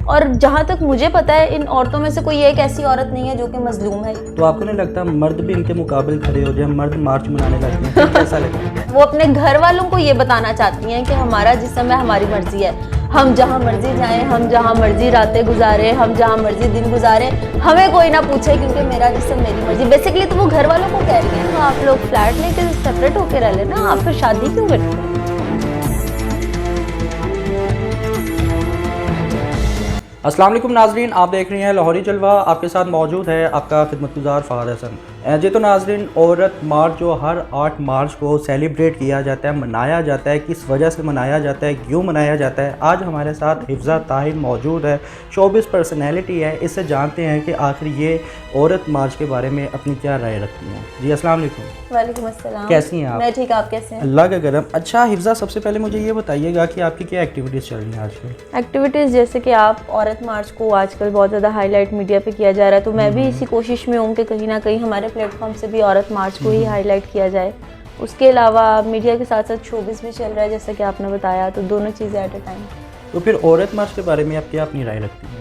और जहाँ तक मुझे पता है इन औरतों में से कोई एक ऐसी औरत नहीं है जो कि मजलूम है। तो आपको नहीं लगता मर्द भी इनके मुकाबले खड़े हो जाए, मर्द मार्च मनाने लगते हैं, तो कैसा लगता है? वो अपने घर वालों को ये बताना चाहती हैं कि हमारा जिस्म है, हमारी मर्जी है, हम जहाँ मर्जी जाएं, हम जहाँ मर्जी रातें गुजारें, हम जहाँ मर्जी दिन गुजारें, हमें कोई ना पूछे क्योंकि मेरा जिस्म मेरी मर्जी। बेसिकली तो वो घर वालों को कह रही है, तो आप लोग फ्लैट लेके सेपरेट होके रह लेना, आप फिर शादी क्यों करते हैं? अस्सलाम वालेकुम नाजरीन, आप देख रहे हैं लाहौरी जलवा। आपके साथ मौजूद है आपका खिदमतगुजार फ़ाद हसन जी। तो नाजरीन, औरत मार्च जो हर 8 मार्च को सेलिब्रेट किया जाता है, मनाया जाता है, किस वजह से मनाया जाता है, क्यों मनाया जाता है, आज हमारे साथ हिफ्ज़ा ताहिर मौजूद है, शोबिज़ पर्सनैलिटी है। इससे जानते हैं कि आखिर ये औरत मार्च के बारे में अपनी क्या राय रखती हैं। जी अस्सलाम वालेकुम। वालेकुम अस्सलाम। कैसी हैं आप? मैं ठीक, आप कैसे हैं? अल्लाह का करम। अच्छा हिफ्ज़ा, सबसे पहले मुझे ये बताइएगा कि आपकी क्या एक्टिविटीज़ चल रही हैं आजकल? एक्टिविटीज़ जैसे कि आप औरत मार्च को आजकल बहुत ज़्यादा हाईलाइट मीडिया पे किया जा रहा है, तो मैं भी इसी कोशिश में हूँ कि कहीं ना कहीं हमारे प्लेटफॉर्म से भी औरत मार्च को ही हाईलाइट किया जाए। उसके अलावा मीडिया के साथ साथ शोबिज़ भी चल रहा है जैसा कि आपने बताया, तो दोनों चीज़ें एट ए टाइम। तो फिर औरत मार्च के बारे में आप क्या अपनी राय रखती हैं?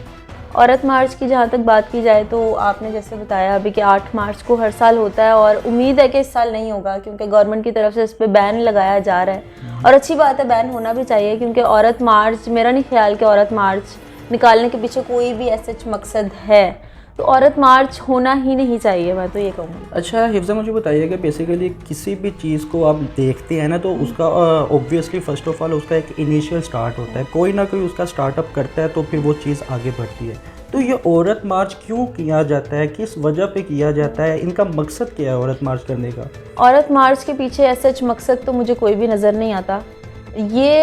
औरत मार्च की जहाँ तक बात की जाए तो आपने जैसे बताया अभी कि 8 मार्च को हर साल होता है और उम्मीद है कि इस साल नहीं होगा क्योंकि गवर्नमेंट की तरफ से इस पर बैन लगाया जा रहा है। और अच्छी बात है, बैन होना भी चाहिए क्योंकि औरत मार्च, मेरा नहीं ख्याल कि औरत मार्च निकालने के पीछे कोई भी ऐसा मकसद है, तो औरत मार्च होना ही नहीं चाहिए, मैं तो ये कहूँगी। अच्छा हिफ्ज़ा, मुझे बताइएगा बेसिकली किसी भी चीज़ को आप देखते हैं ना, तो उसका ऑब्वियसली फ़र्स्ट ऑफ ऑल उसका एक इनिशियल स्टार्ट होता है, कोई ना कोई उसका स्टार्टअप करता है तो फिर वो चीज़ आगे बढ़ती है। तो ये औरत मार्च क्यों किया जाता है, किस वजह पे किया जाता है, इनका मकसद क्या है औरत मार्च करने का? औरत मार्च के पीछे ऐसा मकसद तो मुझे कोई भी नज़र नहीं आता। ये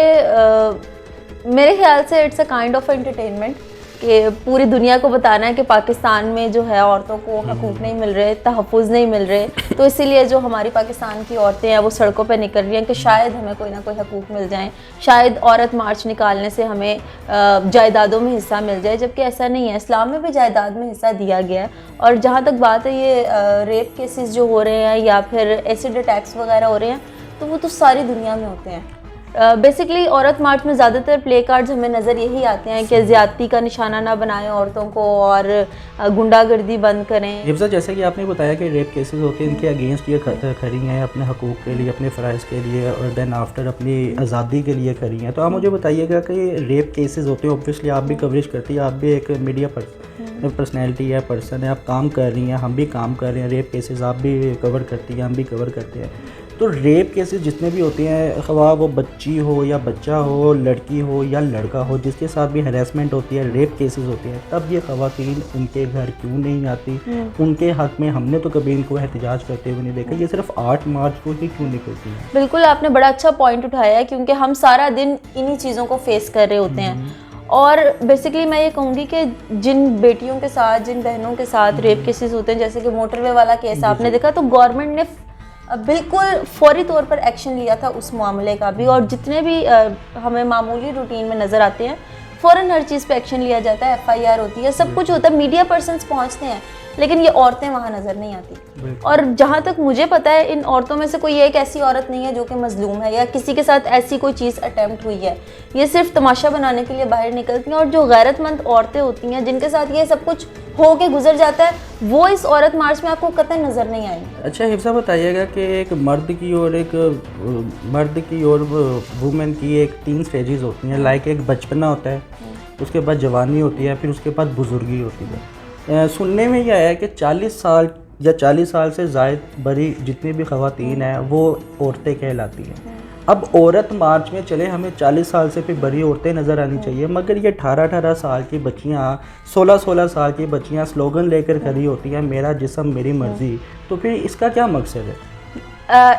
मेरे ख्याल से it's a kind of entertainment कि पूरी दुनिया को बताना है कि पाकिस्तान में जो है औरतों को हकूक़ नहीं मिल रहे, तहफ़्फ़ुज़ नहीं मिल रहे, तो इसीलिए जो हमारी पाकिस्तान की औरतें हैं वो सड़कों पे निकल रही हैं कि शायद हमें कोई ना कोई हकूक़ मिल जाएं, शायद औरत मार्च निकालने से हमें जायदादों में हिस्सा मिल जाए, जबकि ऐसा नहीं है। इस्लाम में भी जायदाद में हिस्सा दिया गया है। और जहाँ तक बात है ये रेप केसेस जो हो रहे हैं या फिर एसिड अटैक्स वगैरह हो रहे हैं, तो वो तो सारी दुनिया में होते हैं। बेसिकली औरत मार्च में ज़्यादातर प्ले कार्ड्स हमें नज़र यही आते हैं कि ज़्यादती का निशाना ना बनाएं औरतों को और गुंडागर्दी बंद करें। हिफ्ज़ा, जैसे कि आपने बताया कि रेप केसेस होते हैं, इनके अगेंस्ट ये खड़ी हैं अपने हकूक़ के लिए, अपने फ़राइज़ के लिए, और देन आफ्टर अपनी आज़ादी के लिए खड़ी हैं। तो आप मुझे बताइएगा कि रेप केसेस होते हैं, ऑब्वियसली आप भी कवरेज करती है, आप भी एक मीडिया पर्सनैलिटी है, पर्सन है, आप काम कर रही हैं, हम भी काम कर रहे हैं, रेप केसेस आप भी कवर करती हैं, हम भी कवर करते हैं। तो रेप केसेस जितने भी होते हैं, ख़वाह वो बच्ची हो या बच्चा हो, लड़की हो या लड़का हो, जिसके साथ भी हरासमेंट होती है, रेप केसेस होते हैं, तब ये ख़वातीन उनके घर क्यों नहीं आती? उनके हक़ में हमने तो कभी इनको एहतजाज करते हुए नहीं देखा, ये सिर्फ 8 मार्च को ही क्यों निकलती है? बिल्कुल, आपने बड़ा अच्छा पॉइंट उठाया है क्योंकि हम सारा दिन इन्हीं चीज़ों को फेस कर रहे होते हैं। और बेसिकली मैं ये कहूँगी कि जिन बेटियों के साथ, जिन बहनों के साथ रेप केसेस होते हैं, जैसे कि मोटरवे वाला केस आपने देखा, तो गवर्नमेंट ने बिल्कुल फौरी तौर पर एक्शन लिया था उस मामले का भी। और जितने भी हमें मामूली रूटीन में नज़र आते हैं, फ़ौरन हर चीज़ पे एक्शन लिया जाता है, FIR होती है, सब कुछ होता है, मीडिया पर्सन्स पहुंचते हैं, लेकिन ये औरतें वहाँ नज़र नहीं आती। और जहाँ तक मुझे पता है इन औरतों में से कोई एक ऐसी औरत नहीं है जो कि मजलूम है या किसी के साथ ऐसी कोई चीज़ अटैम्प्ट हुई है। ये सिर्फ तमाशा बनाने के लिए बाहर निकलती हैं। और जो गैरतमंद औरतें होती हैं जिनके साथ ये सब कुछ हो के गुजर जाता है, वो इस औरत मार्च में आपको कतई नज़र नहीं आएंगी। अच्छा हिफ्ज़ा, बताइएगा कि एक मर्द की और वुमेन की एक 3 स्टेजेस होती हैं, लाइक एक बचपना होता है, उसके बाद जवानी होती है, फिर उसके बाद बुजुर्गी होती है। सुनने में यह आया कि 40 साल या 40 साल से ज़ायद बड़ी जितनी भी ख़वातीन हैं वो औरतें कहलाती हैं। अब औरत मार्च में चले हमें 40 साल से फिर बड़ी औरतें नज़र आनी चाहिए, मगर ये 18-18 साल की बच्चियाँ, 16-16 साल की बच्चियाँ स्लोगन लेकर खड़ी होती हैं, मेरा जिस्म मेरी मर्ज़ी। तो फिर इसका क्या मकसद है?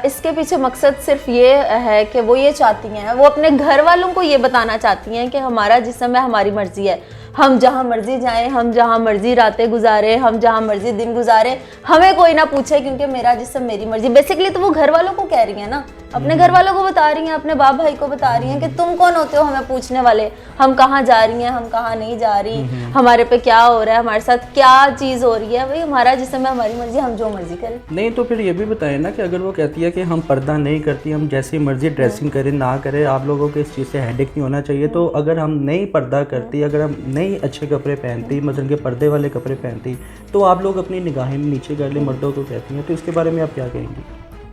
इसके पीछे मकसद सिर्फ ये है कि वो ये चाहती हैं, वो अपने घर वालों को ये बताना चाहती हैं कि हमारा जिस्म है, हमारी मर्जी है, हम जहाँ मर्जी जाएं, हम जहाँ मर्जी रातें गुजारें, हम जहाँ मर्जी दिन गुजारें, हमें कोई ना पूछे क्योंकि मेरा जिस्म मेरी मर्जी। बेसिकली तो वो घर वालों को कह रही हैं ना, अपने घर वालों को बता रही हैं, अपने बाप भाई को बता रही हैं कि तुम कौन होते हो हमें पूछने वाले, हम कहाँ जा रही हैं, हम कहाँ नहीं जा रही, हमारे पे क्या हो रहा है, हमारे साथ क्या चीज़ हो रही है, भाई हमारा जिस्म है, हमारी मर्जी, हम जो मर्जी करें। नहीं तो फिर ये भी बताएं ना कि अगर वो कहती है कि हम पर्दा नहीं करती, हम जैसी मर्जी ड्रेसिंग करें ना करें, आप लोगों को इस चीज़ से हेडेक नहीं होना चाहिए। तो अगर हम नहीं पर्दा करती, अगर हम नहीं अच्छे कपड़े पहनती, मतलब के पर्दे वाले कपड़े पहनती, तो आप लोग अपनी निगाहें नीचे कर ले मर्दों को कहती हैं, तो इसके बारे में आप क्या कहेंगी?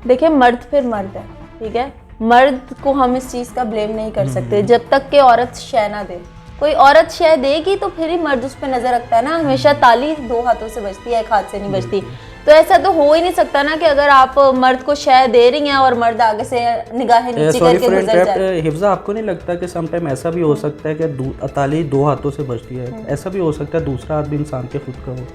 देखिए, मर्द फिर मर्द है, ठीक है, मर्द को हम इस चीज़ का ब्लेम नहीं कर सकते जब तक कि औरत शय ना दे। कोई औरत शय देगी तो फिर ही मर्द उस पर नजर रखता है ना। हमेशा ताली 2 हाथों से बजती है, 1 हाथ से नहीं बजती। तो ऐसा तो हो ही नहीं सकता ना कि अगर आप मर्द को शय दे रही हैं और मर्द आगे से निगाहें नीचे करके गुजर जाए। हिफ्जा, आपको नहीं लगता कि समटाइम ऐसा भी हो सकता है कि ताली 2 हाथों से बजती है? ऐसा भी हो सकता है दूसरा हाथ भी इंसान के खुद का हो?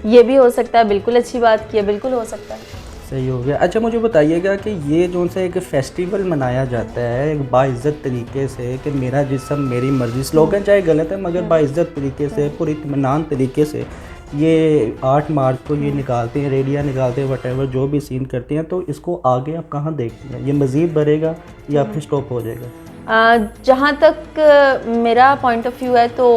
ये भी हो सकता है, बिल्कुल अच्छी बात की है, बिल्कुल हो सकता है। सही हो गया। अच्छा, मुझे बताइएगा कि ये जो सा एक फेस्टिवल मनाया जाता है एक बाइज़्ज़त तरीके से कि मेरा जिस्म मेरी मर्ज़ी, स्लोगन चाहे गलत है मगर बाइज़्ज़त तरीके से पूरी इत्मीनान तरीके से ये 8 मार्च को ये निकालते हैं, रेडिया निकालते हैं, वटेवर जो भी सीन करते हैं, तो इसको आगे आप कहाँ देखते हैं? ये मज़ीद बढ़ेगा या फिर स्टॉप हो जाएगा? जहाँ तक मेरा पॉइंट ऑफ व्यू है तो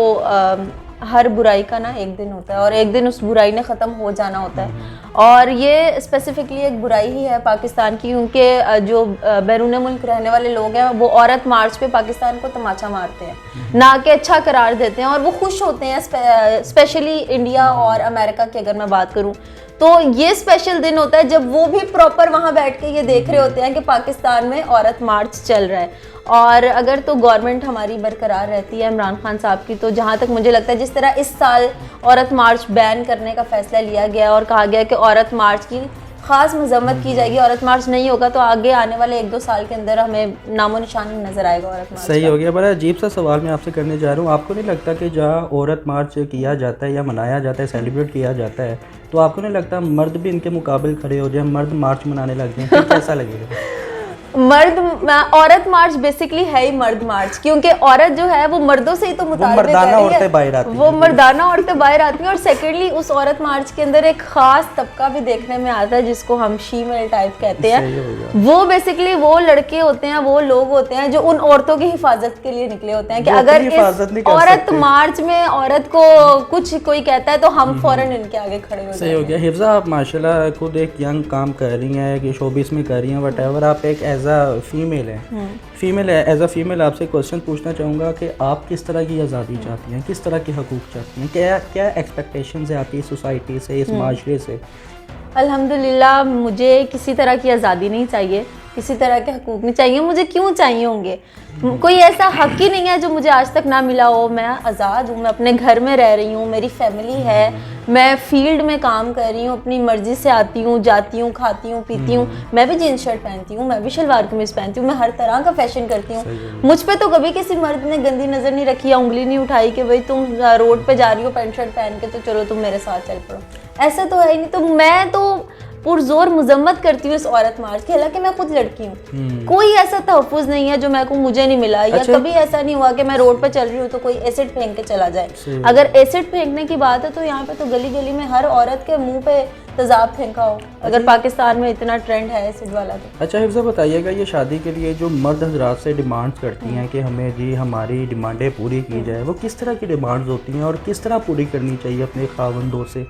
हर बुराई का ना एक दिन होता है और एक दिन उस बुराई ने ख़त्म हो जाना होता है। और ये स्पेसिफिकली एक बुराई ही है पाकिस्तान की, क्योंकि जो बैरून मुल्क रहने वाले लोग हैं वो औरत मार्च पे पाकिस्तान को तमाचा मारते हैं, ना कि अच्छा करार देते हैं, और वो खुश होते हैं। स्पेशली इंडिया और अमेरिका की अगर मैं बात करूँ तो ये स्पेशल दिन होता है जब वो भी प्रॉपर वहाँ बैठ के ये देख रहे होते हैं कि पाकिस्तान में औरत मार्च चल रहा है। और अगर तो गवर्नमेंट हमारी बरकरार रहती है इमरान खान साहब की, तो जहाँ तक मुझे लगता है जिस तरह इस साल औरत मार्च बैन करने का फैसला लिया गया और कहा गया कि औरत मार्च की खास मजम्मत की जाएगी, औरत मार्च नहीं होगा तो आगे आने वाले 1-2 साल के अंदर हमें नामो निशान नजर आएगा औरत मार्च। सही हो गया। बड़ा अजीब सा सवाल मैं आपसे करने जा रहा हूँ, आपको नहीं लगता कि जहाँ औरत मार्च किया जाता है या मनाया जाता है, सेलिब्रेट किया जाता है, तो आपको नहीं लगता मर्द भी इनके मुकाबले खड़े हो जाए, मर्द मार्च मनाने लग जाए, तो कैसा लगेगा? औरत मार्च बेसिकली है ही मर्द मार्च, क्योंकि औरत जो है वो मर्दों से ही तो मुताबिक वो मर्दाना औरतें बाहर आती हैं। और सेकेंडली उस औरत मार्च के अंदर एक खास तबका भी देखने में आता है जिसको हम शीमेल टाइप कहते हैं। वो बेसिकली वो लड़के होते हैं, वो लोग होते हैं जो उन औरतों की हिफाजत के लिए निकले होते हैं कि अगर इस औरत मार्च में औरत को कुछ कोई कहता है तो हम फौरन इनके आगे खड़े हो जाएंगे। सही हो गया। हिफ्जा, आप माशाल्लाह खुद एक यंग काम कर रही हैं कि शोबिस में कर रही हैं, वटेवर, आप एक एज अ फीमेल है, एज अ फीमेल आपसे क्वेश्चन पूछना चाहूँगा कि आप किस तरह की आज़ादी चाहती हैं, किस तरह के हकूक़ चाहती हैं, क्या एक्सपेक्टेशंस है आपकी सोसाइटी से, इस माशरे से? अल्हम्दुलिल्लाह, मुझे किसी तरह की आज़ादी नहीं चाहिए, किसी तरह के हकूक़ नहीं चाहिए। मुझे क्यों चाहिए होंगे? कोई ऐसा हक ही नहीं है जो मुझे आज तक ना मिला हो। मैं आज़ाद हूँ, मैं अपने घर में रह रही हूँ, मेरी फैमिली है, मैं फील्ड में काम कर रही हूँ, अपनी मर्ज़ी से आती हूँ, जाती हूँ, खाती हूँ, पीती हूँ। मैं भी जीन्स शर्ट पहनती हूँ, मैं भी शलवार कमीज़ पहनती हूँ, मैं हर तरह का फैशन करती हूँ। मुझ पे तो कभी किसी मर्द ने गंदी नज़र नहीं रखी या उंगली नहीं उठाई कि भाई तुम रोड पे जा रही हो पैंट शर्ट पहन के तो चलो तुम मेरे साथ चल पड़ो। ऐसा तो है ही नहीं। तो मैं तो पुरजोर मजम्मत करती हूँ इस औरत मार्च की, हालांकि मैं खुद लड़की हूँ। कोई ऐसा तहफ़्फ़ुज़ नहीं है जो मैं को मुझे नहीं मिला। या कभी ऐसा नहीं हुआ कि मैं रोड पर चल रही हूँ तो कोई एसिड फेंक के चला जाए। अगर एसिड फेंकने की बात है तो यहाँ पे तो गली गली में हर औरत के मुंह पे तेजाब फेंका हो, अगर पाकिस्तान में इतना ट्रेंड है एसिड वाला तो। अच्छा हिफ्जा, बताइएगा ये शादी के लिए जो मर्द हजरात से डिमांड्स करती हैं कि हमें जी हमारी डिमांडें पूरी की जाए, वो किस तरह की डिमांड्स होती हैं और किस तरह पूरी करनी चाहिए अपने खावंदों से?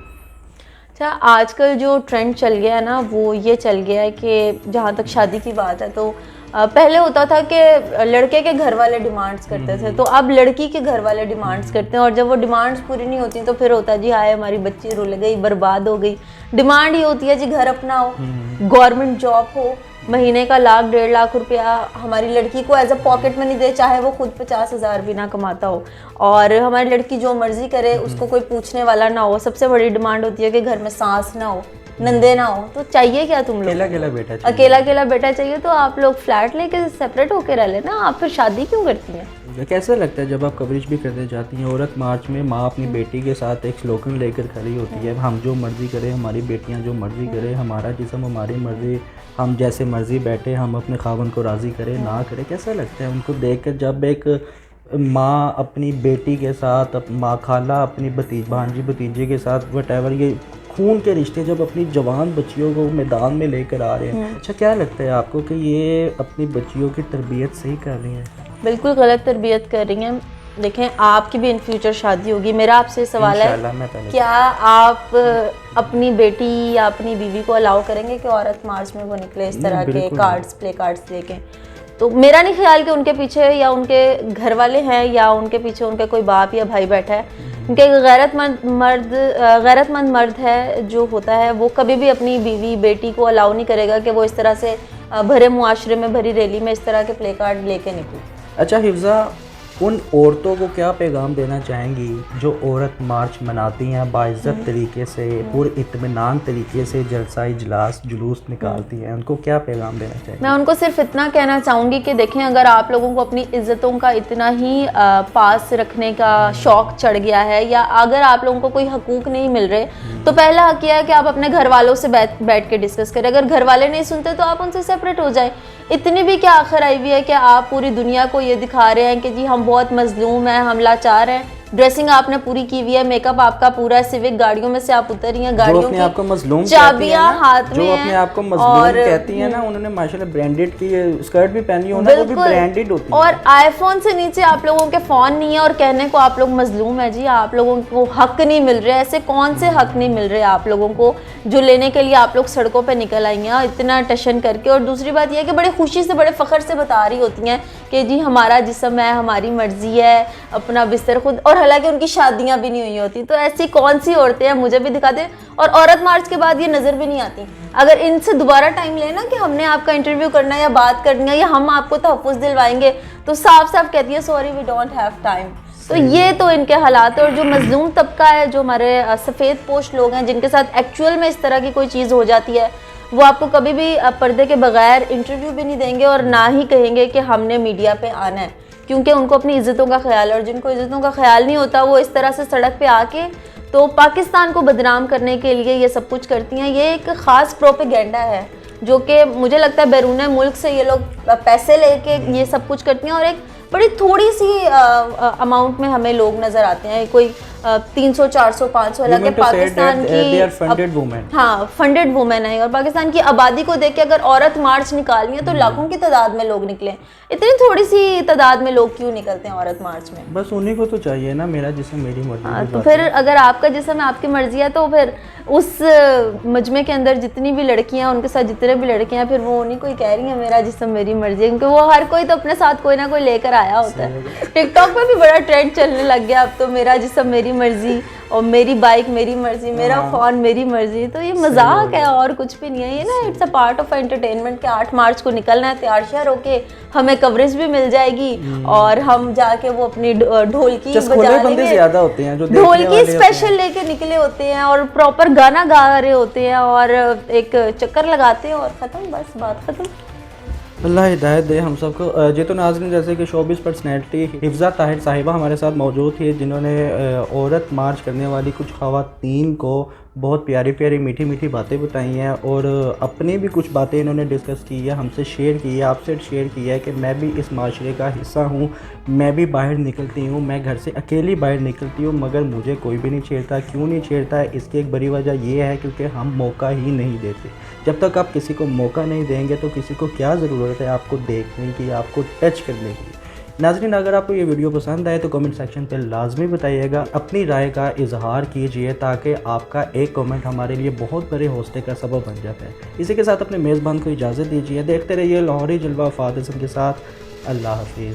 अच्छा, आजकल जो ट्रेंड चल गया है ना वो ये चल गया है कि जहाँ तक शादी की बात है तो पहले होता था कि लड़के के घर वाले डिमांड्स करते थे, तो अब लड़की के घर वाले डिमांड्स करते हैं। और जब वो डिमांड्स पूरी नहीं होती तो फिर होता है जी हाय हमारी बच्ची रुल गई, बर्बाद हो गई। डिमांड ही होती है जी घर अपना हो, गवर्नमेंट जॉब हो, महीने का 1-1.5 लाख रुपया हमारी लड़की को एज अ पॉकेट मनी दे, चाहे वो खुद 50,000 भी ना कमाता हो, और हमारी लड़की जो मर्जी करे, उसको कोई पूछने वाला ना हो। सबसे बड़ी डिमांड होती है कि घर में सास ना हो, नंदे ना हो। तो चाहिए क्या तुम लोग? अकेला बेटा चाहिए तो आप लोग फ्लैट लेके सेपरेट होके रह लेना, आप फिर शादी क्यों करती हैं? कैसा लगता है जब आप कवरेज भी करने जाती हैं? औरत मार्च में माँ अपनी बेटी के साथ एक स्लोगन लेकर खड़ी होती है, हम जो मर्जी करें, हमारी बेटियां जो मर्जी करें, हमारा जिस्म हमारी मर्जी, हम जैसे मर्जी बैठे, हम अपने खावंद को राज़ी करें ना करें। कैसा लगता है उनको देख कर जब एक माँ अपनी बेटी के साथ, माँ खाला अपनी भांजी भतीजे के साथ, वटेवर ये खून के रिश्ते जब अपनी जवान बच्चियों को मैदान में लेकर आ रहे हैं? अच्छा, क्या लगता है आपको कि ये अपनी बच्चियों की तरबियत सही कर रही हैं? बिल्कुल गलत तरबियत कर रही हैं। देखें, आपकी भी इन फ्यूचर शादी होगी। मेरा आपसे सवाल है, क्या आप अपनी बेटी या अपनी बीवी को अलाउ करेंगे कि औरत मार्च में वो निकले इस तरह के कार्ड्स, प्ले कार्ड्स लेके? तो मेरा नहीं ख्याल कि उनके पीछे या उनके घर वाले हैं या उनके पीछे उनके कोई बाप या भाई बैठा है, क्योंकि गैरतमंद मर्द है जो होता है वो कभी भी अपनी बीवी बेटी को अलाउ नहीं करेगा कि वो इस तरह से भरे मुआशरे में, भरी रैली में इस तरह के प्ले कार्ड लेके निकले। अच्छा हिफ्ज़ा, उन औरतों को क्या पैगाम देना चाहेंगी जो औरत मार्च मनाती हैं बाइज़्ज़त तरीके से, पूरे इत्मीनान तरीके से जलसा इजलास जुलूस निकालती हैं, उनको क्या पैगाम देना चाहेंगी? मैं उनको सिर्फ इतना कहना चाहूँगी कि देखें, अगर आप लोगों को अपनी इज़्ज़तों का इतना ही पास रखने का शौक़ चढ़ गया है या अगर आप लोगों को कोई हकूक़ नहीं मिल रहे, तो पहला हक यह है कि आप अपने घर वालों से बैठ के डिस्कस करें। अगर घर वाले नहीं सुनते तो आप उनसे सेपरेट हो जाएं। इतनी भी क्या आखिर आई हुई है कि आप पूरी दुनिया को ये दिखा रहे हैं कि जी हम बहुत मजलूम हैं, हम लाचार हैं, ड्रेसिंग आपने पूरी की हुई है, मेकअप आपका पूरा है, सिविक गाड़ियों में से आप उतर रही हैं, गाड़ियों की आपको मजलूम चाबियां हाथ में जो अपने आप को मजलूम कहती हैं ना, उन्होंने माशाल्लाह ब्रांडेड की स्कर्ट भी पहनी हो ना, वो भी ब्रांडेड होती है। और आईफोन से नीचे आप लोगों के फोन नहीं है और कहने को आप लोग मजलूम है। जी आप लोगों को हक नहीं मिल रहे, ऐसे कौन से हक नहीं मिल रहे आप लोगों को जो लेने के लिए आप लोग सड़कों पर निकल आई हैं इतना टशन करके। और दूसरी बात यह है कि बड़े खुशी से, बड़े फख्र से बता रही होती हैं कि जी हमारा जिस्म है, हमारी मर्जी है, अपना बिस्तर खुद, और हालांकि उनकी शादियां भी नहीं हुई होती। तो ऐसी कौन सी औरतें हैं, मुझे भी दिखा दें। और औरत मार्च के बाद ये नज़र भी नहीं आती। अगर इनसे दोबारा टाइम लेना कि हमने आपका इंटरव्यू करना है या बात करनी है या हम आपको तहफ़्फ़ुज़ दिलवाएंगे, तो साफ साफ कहती है sorry we don't have time. तो ये तो इनके हालात है। और जो मजलूम तबका है, जो हमारे सफ़ेद पोश लोग हैं जिनके साथ एक्चुअल में इस तरह की कोई चीज़ हो जाती है, वो आपको कभी भी पर्दे के बगैर इंटरव्यू भी नहीं देंगे और ना ही कहेंगे कि हमने मीडिया पे आना है, क्योंकि उनको अपनी इज़्ज़तों का ख्याल है। और जिनको इज़्ज़तों का ख्याल नहीं होता वो इस तरह से सड़क पे आके तो पाकिस्तान को बदनाम करने के लिए ये सब कुछ करती हैं। ये एक ख़ास प्रोपेगेंडा है जो कि मुझे लगता है बैरून मुल्क से ये लोग पैसे लेके ये सब कुछ करती हैं और एक बड़ी थोड़ी सी अमाउंट में हमें लोग नज़र आते हैं, कोई 300, 400, 500। हालांकि पाकिस्तान की फंडेड वुमेन है और पाकिस्तान की आबादी को देख के अगर औरत मार्च निकालनी है तो लाखों की तादाद में लोग निकले। इतनी थोड़ी सी तादाद में लोग क्यों निकलते हैं औरत मार्च में? बस उन्हीं को तो चाहिए ना, मेरा जिस्म मेरी मर्जी। तो फिर अगर आपका जिस्म आपकी मर्जी है तो फिर उस मजमे के अंदर जितनी भी लड़कियां हैं, उनके साथ जितने भी लड़के हैं, फिर वो उन्हीं को ही कह रही हैं मेरा जिस्म मेरी मर्जी है, क्योंकि वो हर कोई तो अपने साथ कोई ना कोई लेकर आया होता है। टिकटॉक पे भी बड़ा ट्रेंड चलने लग गया अब तो, मेरा जिस्म मेरी मर्जी और मेरी बाइक मेरी मर्जी, मेरा फोन मेरी मर्जी। तो ये मजाक है और कुछ भी नहीं है ये ना, it's a part of entertainment के 8 मार्च को निकलना है तैयार श्यार होके, हमें कवरेज भी मिल जाएगी और हम जाके वो अपनी ढोलकी बजा लेंगे। ज्यादा होते हैं जो ढोलकी स्पेशल लेके निकले होते हैं और प्रॉपर गाना गा रहे होते हैं और एक चक्कर लगाते हैं और ख़त्म, बस बात ख़त्म। अल्लाह हिदायत दे हम सबको। जी तो नाज़रीन, जैसे कि शोबिस पर्सनैलिटी हिफ्ज़ा ताहिर साहिबा हमारे साथ मौजूद थी, जिन्होंने औरत मार्च करने वाली कुछ ख़वातीन को बहुत प्यारी प्यारी मीठी मीठी बातें बताई हैं और अपनी भी कुछ बातें इन्होंने डिस्कस की है, हमसे शेयर की है, आपसे शेयर किया है कि मैं भी इस माशरे का हिस्सा हूँ, मैं भी बाहर निकलती हूँ, मैं घर से अकेली बाहर निकलती हूँ मगर मुझे कोई भी नहीं छेड़ता। क्यों नहीं छेड़ता है? इसकी एक बड़ी वजह ये है क्योंकि हम मौका ही नहीं देते। जब तक आप किसी को मौका नहीं देंगे तो किसी को क्या ज़रूरत है आपको देखने की, आपको टच करने की। नाज़रीन, अगर आपको ये वीडियो पसंद आए तो कमेंट सेक्शन पे लाजमी बताइएगा, अपनी राय का इजहार कीजिए ताकि आपका एक कमेंट हमारे लिए बहुत बड़े हौसले का सबब बन जाता है। इसी के साथ अपने मेज़बान को इजाज़त दीजिए। देखते रहिए लाहौरी जलवा फातिज़म के साथ। अल्लाह हाफिज़।